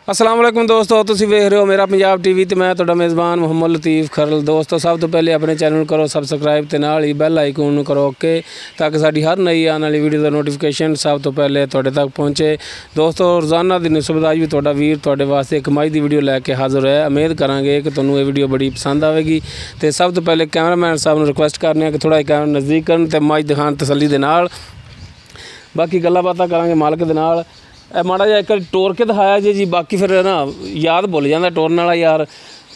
अस्सलाम वालेकुम दोस्तों, तुसीं वेख रहे हो मेरा पंजाब टीवी ते मैं तुहाडा मेज़बान मुहम्मद लतीफ़ खरल। दोस्तों सब तो पहले अपने चैनल करो सबसक्राइब ते नाल ही बैल आइकन करो ओके, ताकि साडी हर नई आने वाली वीडियो का नोटिफिकेशन सब तो पहले तुहाडे तक पहुँचे। दोस्तों रोज़ाना की निस्बत अज भी तुहाडा वीर तुहाडे वास्ते एक मज की वीडियो लैके हाज़र है। उम्मीद करांगे कि तुहानूं ये वीडियो बड़ी पसंद आएगी। तो सब तो पहले कैमरामैन साहब नूं रिक्वेस्ट करने कि थोड़ा कैमरा नज़दीक करन ते मज दिखाण तसल्ली दे नाल। बाकी गल्लां बातां करांगे मालक दे नाल। माड़ा जिहा एक टोर के दिखाया जी बाकी फिर ना याद भुल जाता टोरन वाला यार,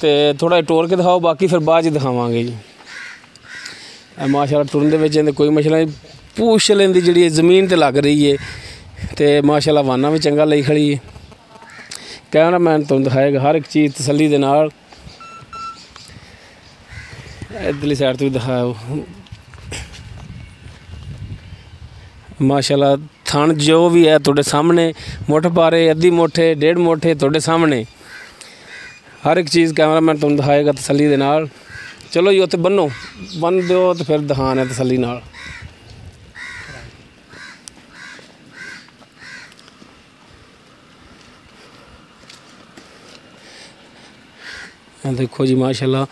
तो थोड़ा टोर के दिखाओ बाकी फिर बाद च दिखावांगे जी। माशाल्लाह टुरन दे विच इंदे कोई मसला नहीं, पूछ लेंदी जी जमीन ते लग रही है, तो माशाल्लाह वाना भी चंगा लई खड़ी है। कैमरामैन तुहानूं दिखाएगा हर एक चीज़ तसल्ली दे नाल। इधरली साइड तो भी दिखाओ माशाल्लाह। थण जो भी है तुहाडे सामने, मुठ पारे अद्धी मोठे 1.5 मोठे तुहाडे सामने, हर एक चीज़ कैमरामैन तुहानूं दिखाएगा तसल्ली दे नाल। चलो जी उत्थे बन दो तो फिर दिखाना तसल्ली नाल। देखो जी माशाल्लाह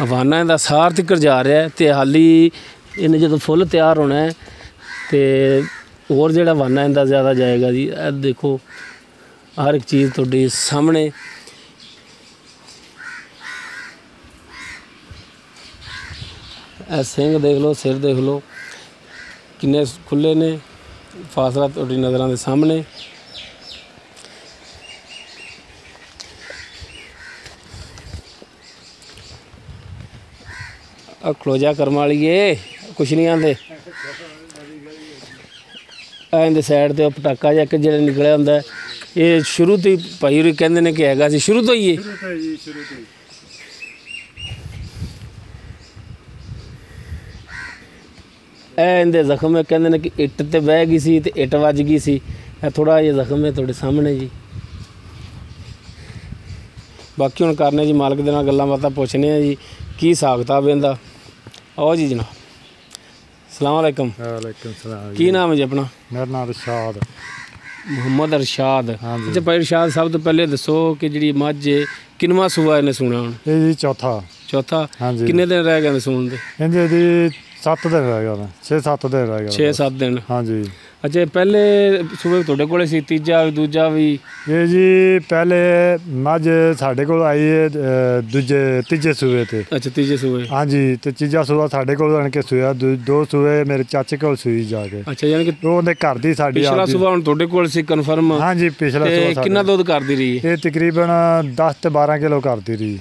वाना इहदा सार तिकर जा रहा है, तो हाली इन्हें जो फुल तैयार होना है तो और जो वाना इनका ज़्यादा जाएगा जी। देखो हर एक चीज़ तुहाडे सामने। सिंह देख लो, सिर देख लो किन्ने खुले ने, फासला तुहाडी नज़रां दे सामने। खलोजा करम वालीए कुछ नहीं आते। इहदे साइड ते पटाका जिहा एक जिहड़ा निकलिया हुंदा, ये शुरू तो ही भाई होरी कहंदे ने कि हैगा सी शुरू तो ही है। इहदे जख्म कहंदे ने कि इट ते बह गई सी ते इट वज गई सी। थोड़ा जिहा जख्म है तुहाडे सामने जी। बाकी हुण करने जी मालक दे नाल गल्लां बातां पुछने आ जी की हिसाब किताब इहदा। आओ जी जनाब। अस्सलाम वालेकुम। वालेकुम सलाम। की नाम है जी अपना? मेरा नाम रशाद मुहम्मद अरशाद। हाँ जी। अच्छा भाई अरशाद सब तो पहले दसो कि जी मझ किनवा सूआ इन्हें सूना हुण? ये जी चौथा। हाँ जी। किन्ने दिन रह गए सून दे? इंदे जी 7 दिन रह गए, 6-7 दिन रह गए। 6-7 दिन। हाँ जी। अच्छा पहले सूबे तुहाडे कोले सी, तीजा दूजा भी? ये जी पहले मझ साढ़े कोल आई है तीजे सूबे ते। अच्छा तीजे सूबे। हाँ जी। तो तीजा सूबा साढ़े कोल आन के सूया, 2 सूबे मेरे चाचे कोल सूई जाके। अच्छा यानी कि वो उहदे घर दी साडी पिछला सूबा हुण तुहाडे कोल सी कन्फर्म? हाँ जी पिछला सूबा। कितना दुध करदी रही? ये तकरीबन 10 ते 12 किलो करदी रही,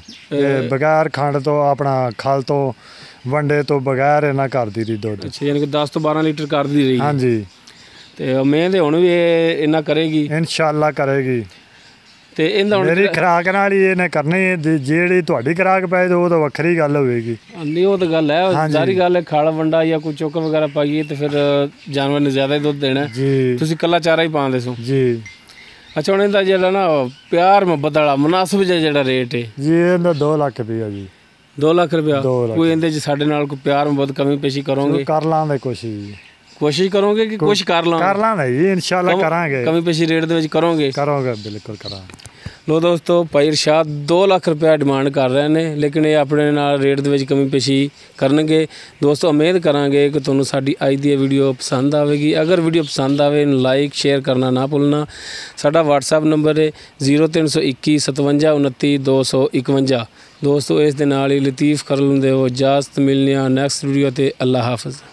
बगैर खंड तो अपना खल तो वंडे तो बगैर इन्ना करदी रही दुध। अच्छा यानी कि 10 तो 12 लीटर करदी रही? हाँ जी। तो मेहनत हुण भी इन्ना करेगी इंशाअल्लाह करेगी। ते इंदा हुण मेरी खुराक नाल ही इहने करनी है, जेहड़ी तुहाडी खुराक पाए तो वो तो वक्खरी गल होवेगी। नहीं वो तो गल है, सारी गल है खल वंडा या कोई चोकर वगैरह पाइए तो फिर जानवर ने ज़्यादा ही दुध देना जी। तुसीं कल्ला चारा ही पाਉਂਦੇ सो जी। अच्छा हुण इंदा जेहड़ा ना प्यार मुहब्बत वाला मुनासिब जेहड़ा रेट है जी इहदा 2 लाख रुपया जी। 2 लाख रुपया। 2 लाख। कोई इंदे च साडे नाल कोई प्यार मुहब्बत कमी पेशी करोगे? कर लांगे कोशिश करोगे कि कुछ कर लांगे जी इंशाअल्लाह करांगे। कमी पेशी रेट दे विच करोगे? बिल्कुल करांगे। लो दोस्तों भाई इरशाद 2 लाख रुपया डिमांड कर रहे हैं, लेकिन ये अपने नाल रेट दे विच कमी पेशी करनगे। दोस्तों उम्मीद करांगे कि तुहानूं साडी अज दी वीडियो पसंद आवेगी। अगर वीडियो पसंद आवे लाइक शेयर करना ना भुलना। साडा व्हाट्सएप नंबर है 0321 57 29 251। दोस्तों इस दे नाल ही लतीफ़ खरल हुंदे हो इजाज़त मिलने नैक्सट वीडियो ते। अल्लाह हाफिज़।